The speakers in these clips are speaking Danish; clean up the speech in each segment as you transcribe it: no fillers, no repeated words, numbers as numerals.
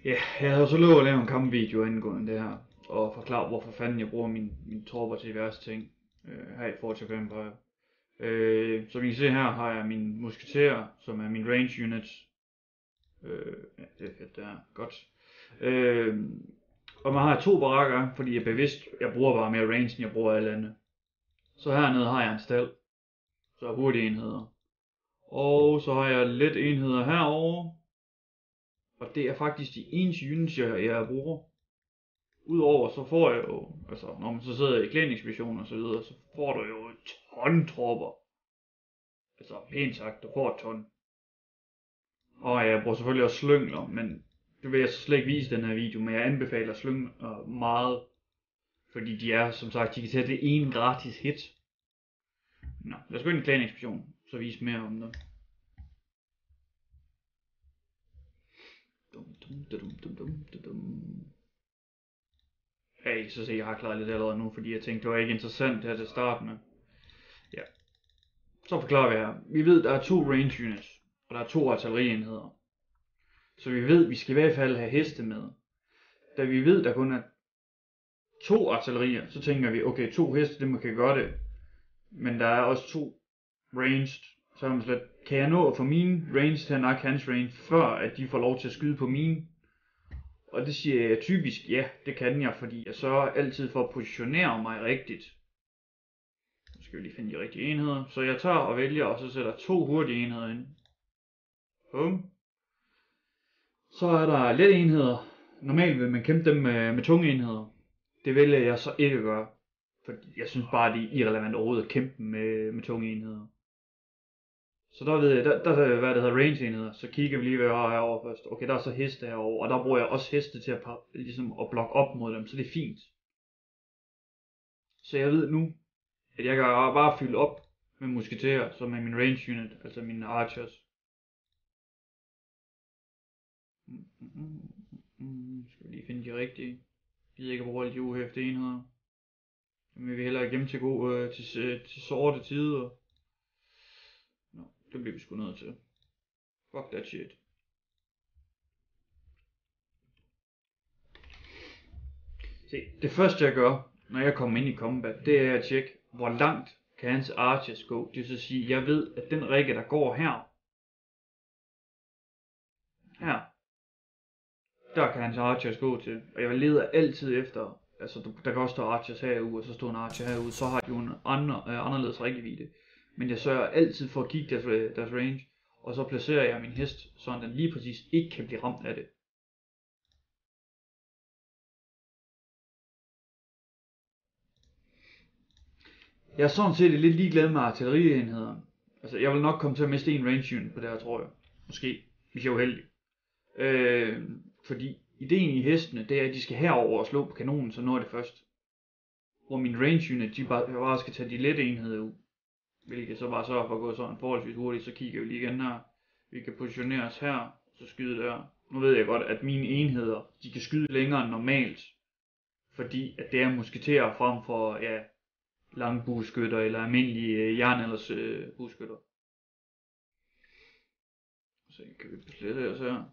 Ja, jeg havde så lovet at lave en kampvideo angående det her, og forklare hvorfor fanden jeg bruger mine tropper til diverse ting her i Forge of Empire. Som I kan se her har jeg min musketerer, som er min range unit. Ja, det er fedt det her, godt. Øh, og man har to barakker, fordi jeg bruger bare mere range, end jeg bruger alle andre. Så hernede har jeg en stald, så hurtige enheder. Og så har jeg let enheder herover. Og det er faktisk de eneste units, jeg bruger. Udover så får jeg jo, altså når man så sidder i klædningsmission og så videre, så får du jo et ton tropper. Altså pænt sagt, du får et ton. Og jeg bruger selvfølgelig også slyngler, men det vil jeg så slet ikke vise i den her video, men jeg anbefaler slyngler meget. Fordi de er, som sagt, de kan tage det ene gratis hit. Nå, lad os gå ind i klædningsmission, så vise mere om det. Hey, så se, jeg har klaret lidt allerede nu, fordi jeg tænkte, det var ikke interessant her til at starte med. Ja. Så forklarer vi her. Vi ved, der er to range units, og der er to artillerienheder. Så vi ved, vi skal i hvert fald have heste med. Da vi ved, der kun er to artillerier, så tænker vi, okay, to heste, det kan gøre det. Men der er også to ranged. Så er man slet, kan jeg nå at få mine range til at nakke hans range, før at de får lov til at skyde på mine? Og det siger jeg typisk, ja, det kan jeg, fordi jeg sørger altid for at positionere mig rigtigt. Nu skal vi lige finde de rigtige enheder. Så jeg tager og vælger, og så sætter to hurtige enheder ind. Bum. Så er der lette enheder. Normalt vil man kæmpe dem med tunge enheder. Det vælger jeg så ikke at gøre. For jeg synes bare, det er irrelevant overhovedet at kæmpe med tunge enheder. Så der ved jeg, der er hvad det hedder range enheder. Så kigger vi lige, hvad jeg har herovre først. Okay, der er så heste herovre, og der bruger jeg også heste til at blokke op mod dem, så det er fint. Så jeg ved nu, at jeg kan bare fylde op med musketerer, som er min range unit, altså mine archers. Skal vi lige finde de rigtige. Jeg gider ikke at bruge alle de uhæfte enheder. Dem vil vi hellere gemme til, til sorte tider. Nå, det bliver vi sgu nødt til. Fuck that shit. Se, det første jeg gør, når jeg kommer ind i combat, det er at tjekke, hvor langt kan hans archers gå. Det vil så sige, jeg ved, at den række, der går her, der kan hans archers gå til. Og jeg leder altid efter, altså der kan også stå archers herude, og så står en archer herude, så har de jo en anderledes rækkevidde. Men jeg sørger altid for at kigge deres range, og så placerer jeg min hest, så den lige præcis ikke kan blive ramt af det. Jeg er sådan set lidt ligeglad med artillerienheder. Altså jeg vil nok komme til at miste en range unit på det her, tror jeg. Måske, hvis jeg er uheldig. Fordi ideen i hestene, det er, at de skal herover og slå på kanonen, så når det først. Hvor min range unit, de bare skal tage de lette enheder ud. Hvilket så bare sørger for at gå sådan forholdsvis hurtigt, så kigger vi lige igen her. Vi kan positionere os her, så skyde der. Nu ved jeg godt, at mine enheder, de kan skyde længere end normalt. Fordi at det er musketerer frem for, ja, langbueskytter eller almindelige jernalders bueskytter. Så kan vi beslette os her.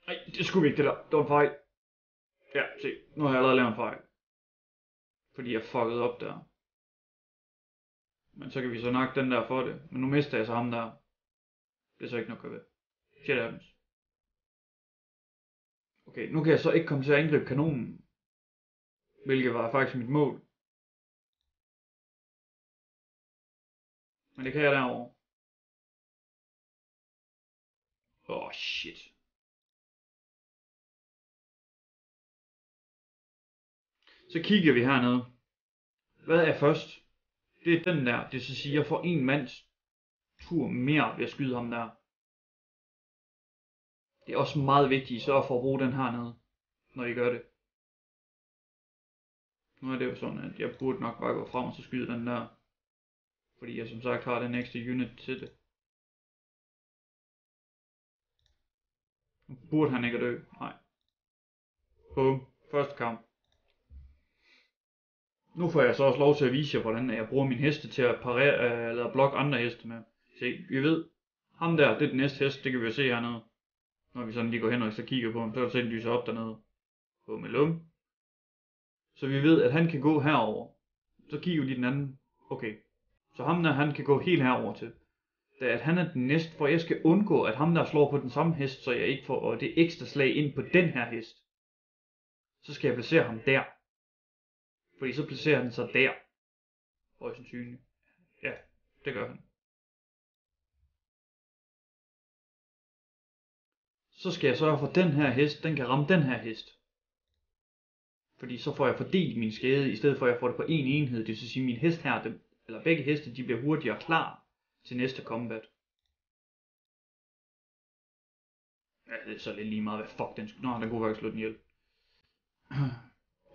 Nej, det skulle vi ikke det der. Det var en fejl. Ja, se. Nu har jeg allerede lavet en fejl. Fordi jeg fuckede op der. Men så kan vi så nakke den der for det. Men nu mister jeg så ham der. Det er så ikke nok at ved. Shit happens. Okay, nu kan jeg så ikke komme til at angribe kanonen. Hvilket var faktisk mit mål. Men det kan jeg derovre. Shit. Så kigger vi hernede. Hvad er først? Det er den der. Det vil så sige, at jeg får en mands tur mere ved at skyde ham der. Det er også meget vigtigt, så for at bruge den hernede, når I gør det. Nu er det jo sådan, at jeg burde nok bare gå frem og så skyde den der. Fordi jeg som sagt har den ekstra unit til det. Nu burde han ikke at dø. Nej. Bum. Første kamp. Nu får jeg så også lov til at vise jer, hvordan jeg bruger min heste til at parere, eller blokke andre heste med. Se, vi ved, ham der, det er den næste hest, det kan vi jo se hernede. Når vi sådan lige går hen og så kigger på ham, så er der set lyser op dernede. Bummelum. Så vi ved, at han kan gå herover. Så kigger vi lige den anden. Okay. Så ham der, han kan gå helt herover til. Da at han er den næste, for jeg skal undgå, at ham der slår på den samme hest, så jeg ikke får det ekstra slag ind på den her hest. Så skal jeg placere ham der. Fordi så placerer han sig der. Højst sandsynligt. Ja, det gør han. Så skal jeg sørge for, at den her hest, den kan ramme den her hest. Fordi så får jeg fordelt min skade, i stedet for at jeg får det på en enhed. Det vil sige, at min hest her, eller begge heste, de bliver hurtigere klar til næste combat. Ja, det er så lidt lige meget, hvad fuck den skulle. Nå, den kunne faktisk slå den ihjel.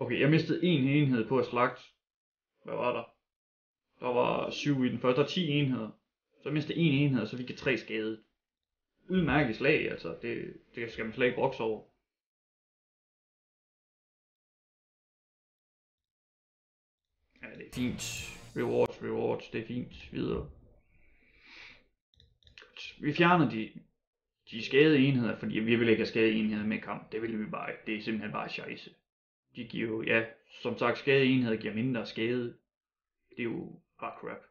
Okay, jeg mistede en enhed på at slagte. Hvad var der? Der var 7 i den første. Der er 10 enheder. Så jeg mistede en enhed, og så fik jeg 3 skade. Udmærket slag, altså. Det skal man slet ikke brokse over. Ja, det er fint. Rewards, det er fint. Videre. Vi fjerner de skadede enheder, fordi vi vil ikke have skadede enheder med kamp. Det vil vi bare ikke. Det er simpelthen bare scheisse. De giver jo, ja, som sagt, skadede enheder giver mindre skade. Det er jo bare crap.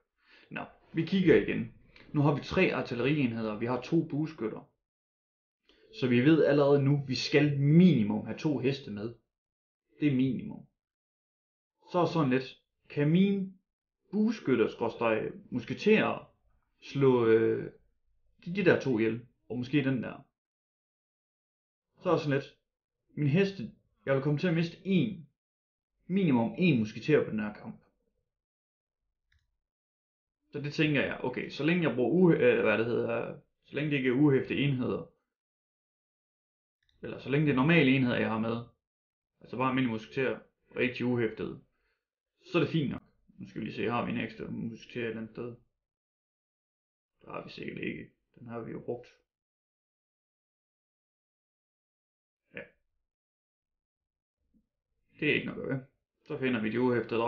Nå, vi kigger igen. Nu har vi 3 artillerienheder, og vi har 2 bueskytter. Så vi ved allerede nu, vi skal minimum have 2 heste med. Det er minimum. Så er sådan lidt, kan mine bueskytter, musketerer, slå de der 2 ihjel, og måske den der. Så er sådan lidt, min heste, jeg vil komme til at miste minimum 1 musketer på den her kamp. Så det tænker jeg, okay, så længe jeg bruger så længe det ikke er uhæftede enheder, eller så længe det er normale enheder, jeg har med, altså bare almindelige musketerer, og ikke de uhæftede, så er det fint nok. Nu skal vi lige se, har vi en ekstra musketer et eller andet sted? Der har vi sikkert ikke. Den har vi jo brugt. Ja. Det er ikke noget at gøre. Så finder vi de uhæftede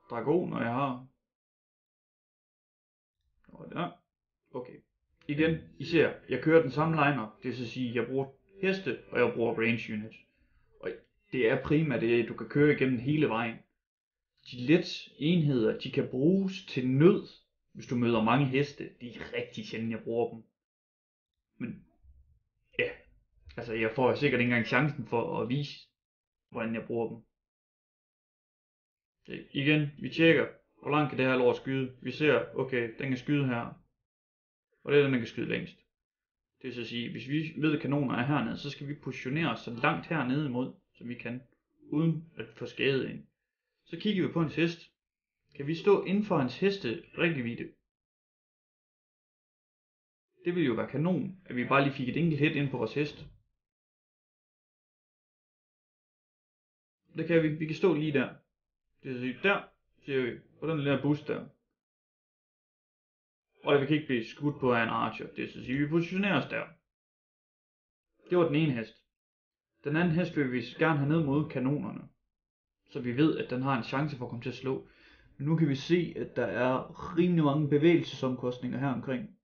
dragoner, jeg har. Og der. Okay. Igen, I ser, jeg kører den samme lineup. Det vil sige, jeg bruger heste, og jeg bruger range unit. Og det er primært det, du kan køre igennem hele vejen. De let enheder, de kan bruges til nød, hvis du møder mange heste. Det er rigtig sjældent, jeg bruger dem. Men ja, altså jeg får sikkert ikke engang chancen for at vise, hvordan jeg bruger dem. Okay. Igen, vi tjekker, hvor langt kan det her lort skyde. Vi ser, okay, den kan skyde her. Og det er den, der kan skyde længst. Det vil sige, hvis vi ved, at kanoner er hernede, så skal vi positionere os så langt hernede imod, som vi kan, uden at få skade ind. Så kigger vi på hans hest. Kan vi stå inden for hans heste rækkevidde? Det ville jo være kanon, at vi bare lige fik et enkelt hit ind på vores hest. Det kan vi. Vi kan stå lige der. Det vil sige, der ser vi på den lille bus der. Og vi kan ikke blive skudt på af en archer. Det vil sige, vi positionerer os der. Det var den ene hest. Den anden hest vil vi gerne have ned mod kanonerne. Så vi ved, at den har en chance for at komme til at slå. Men nu kan vi se, at der er rimelig mange bevægelsesomkostninger her omkring.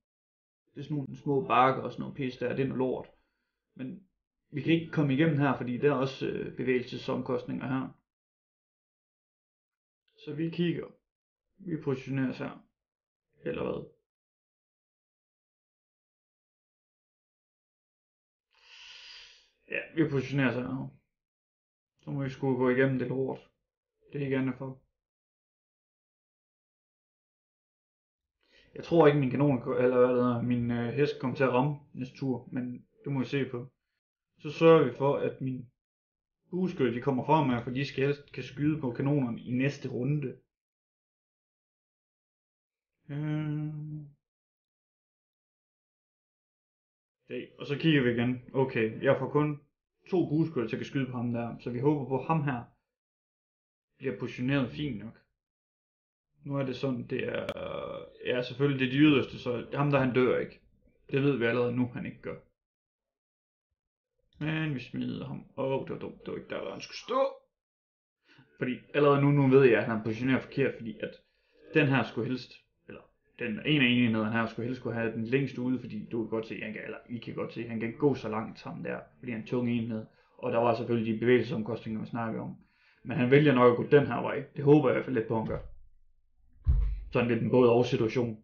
Det er sådan nogle små bakker og sådan noget pis der, det er noget lort. Men vi kan ikke komme igennem her, fordi der er også bevægelsesomkostninger her. Så vi kigger. Vi positionerer os her. Eller hvad? Ja, vi positionerer os her. Så må vi skulle gå igennem det lort. Det er ikke andet for. Jeg tror ikke min kanon eller min hest kommer til at ramme næste tur, men det må vi se på. Så sørger vi for, at min bueskytter de kommer fremad, for de skal helst kan skyde på kanonerne i næste runde. Okay, og så kigger vi igen. Okay, jeg får kun 2 bueskytter til at skyde på ham der, så vi håber på, at ham her bliver positioneret fint nok. Nu er det sådan, det er, ja selvfølgelig det er de yderste, så ham der han dør ikke. Det ved vi allerede nu, han ikke gør. Men vi smider ham. Det var dumt, det var ikke der han skulle stå. Fordi allerede nu ved jeg, at han positionerer forkert, fordi at den her skulle helst, eller en af enhederne her skulle helst have den længst ude, fordi du kan godt se, I kan godt se, han kan gå så langt sammen der, fordi han er en tung enhed. Og der var selvfølgelig de bevægelsesomkostninger, vi snakker om. Men han vælger nok at gå den her vej. Det håber jeg i hvert fald lidt på, han gør. Sådan lidt en både og situation.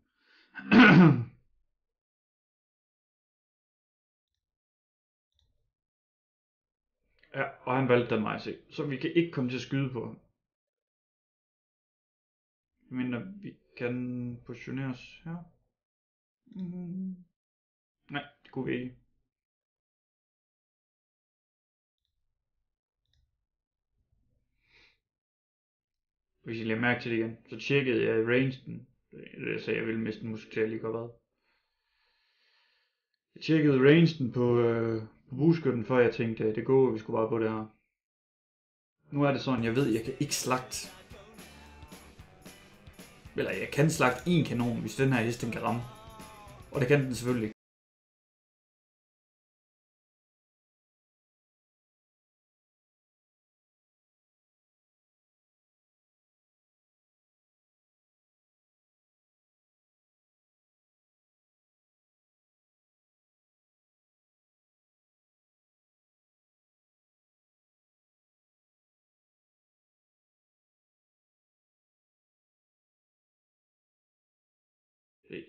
Ja, og han valgte den vej at se. Så vi kan ikke komme til at skyde på ham. Men vi kan positionere os her. Nej, det kunne vi ikke. Hvis I lader mærke til det igen, så tjekkede jeg rangen. Det sagde jeg ville miste en musketer lige godt hvad. Jeg tjekkede rangen på bueskytten, før jeg tænkte, det går, vi skulle bare på det her. Nu er det sådan, jeg ved, jeg kan ikke slagte. Eller jeg kan slagte en kanon, hvis den her hest den kan ramme. Og det kan den selvfølgelig ikke.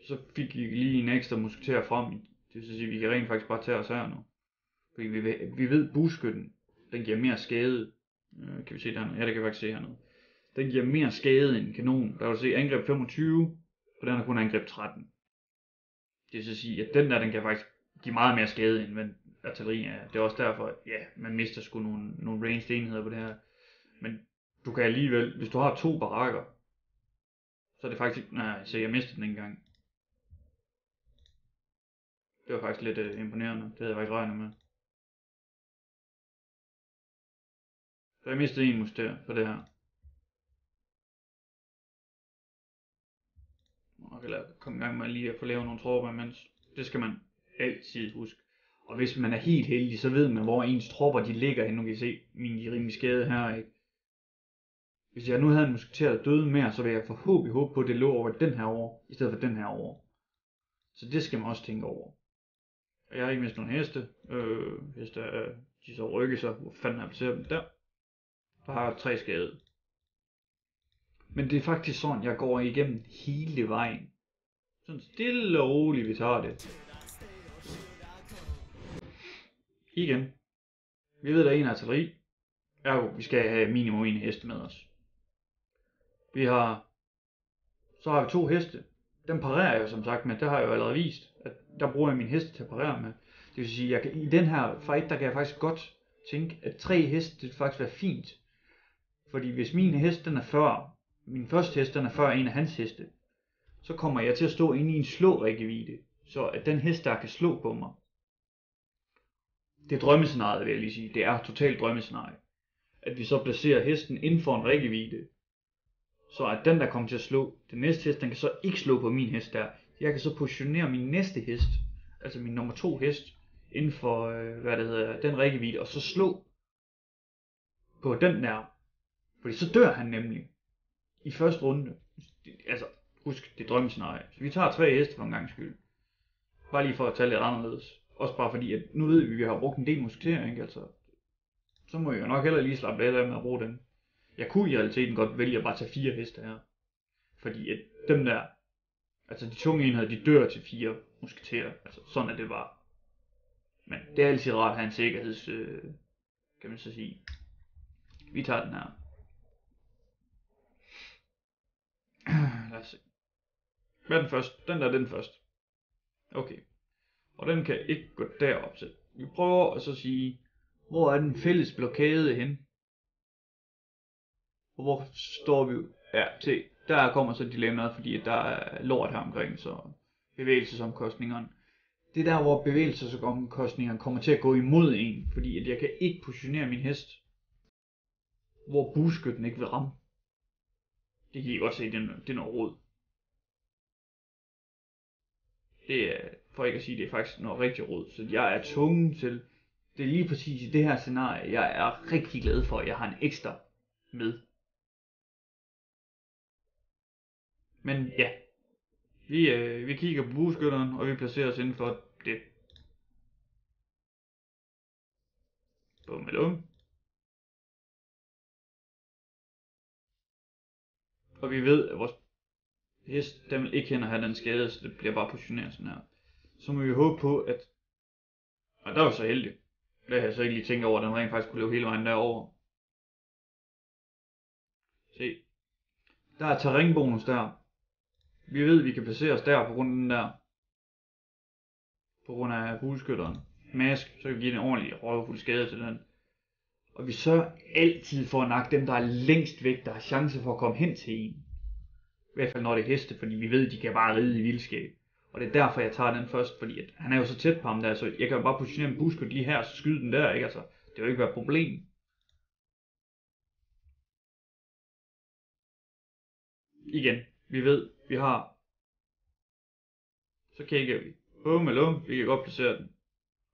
Så fik I lige en ekstra musketer frem. Det vil sige, at vi kan rent faktisk bare tage os her nu. Fordi vi ved, bueskytten, den giver mere skade. Kan vi se det hernede? Ja, det kan vi faktisk se hernede. Den giver mere skade end kanon. Der vil se angreb 25, og den har kun angreb 13. Det vil sige, at den der, den kan faktisk give meget mere skade end hvad artilleri er. Det er også derfor, at ja, man mister sgu nogle ranged enheder på det her. Men du kan alligevel, hvis du har 2 barakker, så er det faktisk, nej, så jeg mistede den ikke engang. Det var faktisk lidt imponerende. Det havde jeg faktisk regnet med. Så jeg mistede en musketer på det her. Og kan komme i gang med lige at få lavet nogle tropper imens. Det skal man altid huske. Og hvis man er helt heldig, så ved man, hvor ens tropper de ligger hen. Nu kan I se de rimelig skade her, ikke? Hvis jeg nu havde en musketer, der døde mere, så ville jeg forhåbentlig håbe på, at det lå over den her over, i stedet for den her over. Så det skal man også tænke over. Jeg har ikke mistet nogen heste. Heste, de så rykker sig. Hvor fanden har jeg placeret dem? Der. Der har 3 skade. Men det er faktisk sådan, jeg går igennem hele vejen. Sådan stille og roligt, vi tager det. Igen. Vi ved, der er en artilleri. Ergo, vi skal have minimum en heste med os. Så har vi 2 heste. Dem parerer jeg som sagt med. Det har jeg jo allerede vist. At der bruger jeg min heste til at parere med. Det vil sige, i den her fight, der kan jeg faktisk godt tænke, at 3 heste, det vil faktisk være fint. Fordi hvis min hest, den er 40, min første hest, den er 40 en af hans heste, så kommer jeg til at stå inde i en slå-rækkevidde, så at den hest, der kan slå på mig. Det er drømmescenariet, vil jeg lige sige. Det er totalt drømmescenarie. At vi så placerer hesten inden for en rækkevidde, så at den, der kommer til at slå, den næste hest, den kan så ikke slå på min hest der. Jeg kan så positionere min næste hest, altså min nummer 2 hest, inden for, den rækkevidde, og så slå på den der. Fordi så dør han nemlig i første runde. Altså, husk, det er drømmescenarie. Så vi tager 3 heste for en gang skyld. Bare lige for at tale lidt anderledes. Også bare fordi, at nu ved vi, at vi har brugt en del musketerer, ikke? Altså, så må jeg jo nok heller lige slappe lidt af med at bruge dem. Jeg kunne i realiteten godt vælge at bare tage 4 heste her. Fordi at dem der, altså de tunge enheder, de dør til 4 musketerer. Altså, sådan er det bare. Men det er altid rart at have en sikkerheds, kan man så sige. Vi tager den her. Lad os se. Hvad er den første? Den der er den første. Okay. Og den kan ikke gå derop til. Vi prøver at så sige, hvor er den fælles blokade hen? Og hvor står vi? Ja, se, der kommer så dilemmaet, fordi der er lort her omkring, så bevægelsesomkostningerne. Det er der, hvor bevægelsesomkostningerne kommer til at gå imod en, fordi at jeg kan ikke positionere min hest, hvor bueskytten ikke vil ramme. Det kan I godt se, det er noget rod. Det er, for ikke at sige, det er faktisk noget rigtig rod. Så jeg er tvunget til, det er lige præcis i det her scenarie, jeg er rigtig glad for, at jeg har en ekstra med. Men ja, Vi kigger på bueskytteren, og vi placerer os inden for det. Bum eller um. Og vi ved, at vores hest, den vil ikke hen og have den skade, så det bliver bare positioneret sådan her. Så må vi håbe på, at... Og der var så heldig. Det har jeg så ikke lige tænkt over, at den rent faktisk kunne løbe hele vejen derover. Se. Der er terrænbonus der. Vi ved, at vi kan placere os der på grund af den der. På grund af bueskytteren. Mask, så kan vi give en ordentlig røvfuld skade til den. Og vi sørger altid for at nakke dem, der er længst væk, der har chance for at komme hen til en. I hvert fald når det er heste, fordi vi ved, at de kan bare ride i vildskab. Og det er derfor, jeg tager den først, fordi at han er jo så tæt på ham der, så jeg kan jo bare positionere en bueskytte lige her, og så skyde den der, ikke? Altså, det vil jo ikke være et problem. Igen, vi ved, vi har... Så kigger vi. Bum eller um, vi kan godt placere den.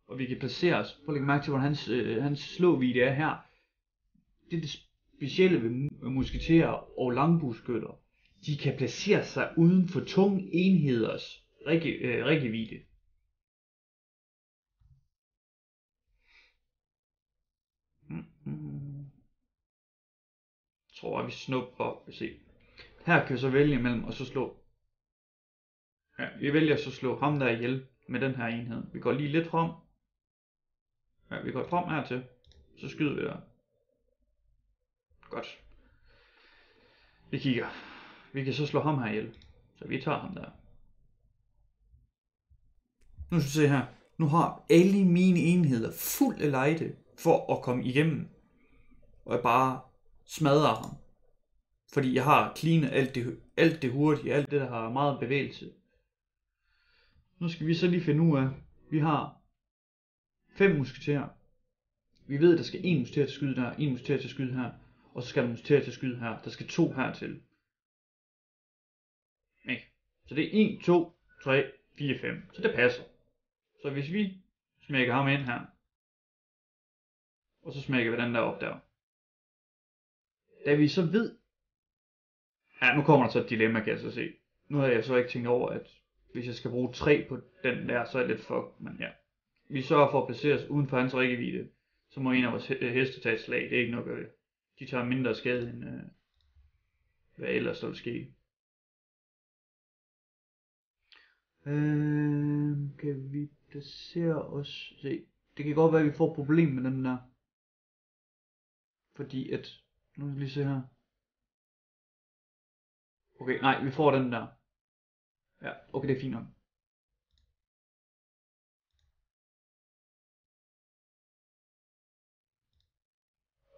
Og vi kan placere os. Prøv at lægge mærke til, hvordan hans slåvide er her. Det er det specielle ved musketerer og langbueskytter. De kan placere sig uden for tunge enheders rækkevidde. Jeg tror, at vi snupper. Se. Her kan vi så vælge imellem og så slå. Ja, vi vælger så slå ham der ihjel med den her enhed. Vi går lige lidt frem. Ja, vi går frem hertil. Så skyder vi der. Godt. Vi kigger. Vi kan så slå ham her ihjel. Så vi tager ham der. Nu skal vi se her. Nu har alle mine enheder fuld af lejde for at komme igennem. Og jeg bare smadrer ham. Fordi jeg har cleanet alt det hurtige, alt det der har meget bevægelse. Nu skal vi så lige finde ud af, vi har 5 musketerer. Vi ved, at der skal 1 musketer til at skyde der, 1 musketer til at skyde her, og så skal der musketer til at skyde her. Der skal 2 hertil. Okay. Så det er 1, 2, 3, 4, 5. Så det passer. Så hvis vi smækker ham ind her, og så smækker vi den der op der. Da vi så ved, ja, nu kommer der så et dilemma, kan jeg så se. Nu har jeg så ikke tænkt over, at hvis jeg skal bruge 3 på den der, så er det lidt fuck, men ja. Vi sørger for at placere os uden for hans rækkevidde. Så må en af vores heste tage et slag. Det er ikke noget at gøre. De tager mindre skade, end hvad ellers der vil ske. Kan vi placere os... Se. Det kan godt være, at vi får et problem med den der. Fordi at... Nu skal vi lige se her. Okay, nej, vi får den der. Ja, okay, det er fint nok.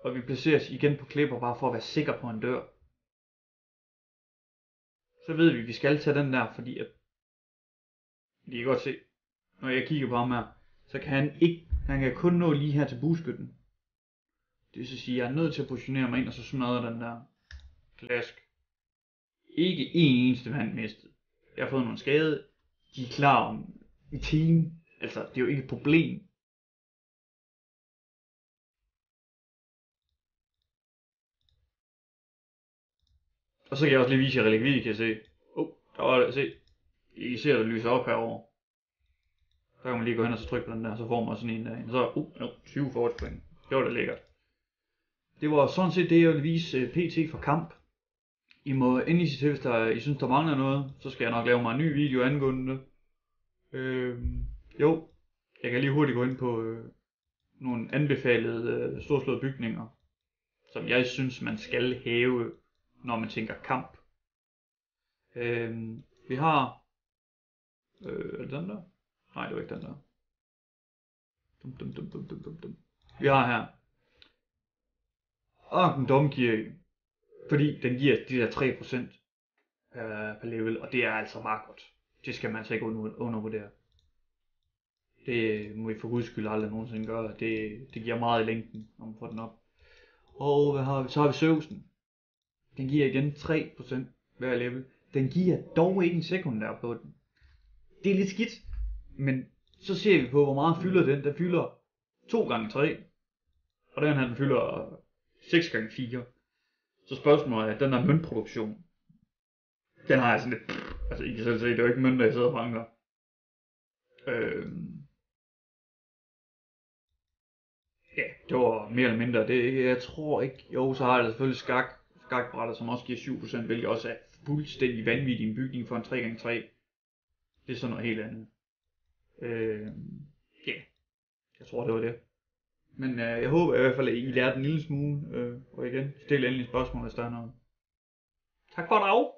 Og vi placerer os igen på klipper, bare for at være sikker på en dør. Så ved vi, at vi skal tage den der, fordi at... I kan godt se, når jeg kigger på ham her, så kan han kan kun nå lige her til bueskytten. Det vil så sige, at jeg er nødt til at positionere mig ind, og så smadre den der. Klask. Ikke en eneste mand mistet. Jeg har fået nogle skade. De er klar om i team. Altså, det er jo ikke et problem. Og så kan jeg også lige vise jer relikvide, kan jeg se. Der var det, se. I ser, der lyser op herovre. Så kan man lige gå hen og så trykke på den der, så får man sådan en der. Så 20 forholdspoint. Det var da lækkert. Det var sådan set det, jeg ville vise PT for kamp. I må endelig sige til, hvis I synes, der mangler noget, så skal jeg nok lave mig en ny video angående det. Jo, jeg kan lige hurtigt gå ind på nogle anbefalede storslåede bygninger, som jeg synes, man skal hæve, når man tænker kamp. Vi har... er det den der? Nej, det var ikke den der. Vi har her Arken Domkirke, fordi den giver de der 3% per level, og det er altså meget godt. Det skal man altså ikke undervurdere. Det må vi for guds skyld aldrig nogensinde gøre. Det giver meget i længden, når man får den op. Og hvad har vi? Så har vi Søvsen. Den giver igen 3% hver level. Den giver dog ikke en sekundær på den. Det er lidt skidt, men så ser vi på, hvor meget fylder den. Den fylder 2x3, og den her den fylder 6x4. Så spørgsmålet er, at den der møntproduktion, den har jeg sådan lidt, Altså, I kan selv se, det er jo ikke mønter, jeg sidder og banker. Øh, ja, det var mere eller mindre det. Jeg tror ikke, jo, så har det selvfølgelig skakbrætter, som også giver 7%, hvilket også er fuldstændig vanvittig i en bygning for en 3x3. Det er sådan noget helt andet. Ja, jeg tror, det var det. Men jeg håber i hvert fald, at I lærte en lille smule. Og igen, stil endelig spørgsmål, hvis der er noget. Tak for dig.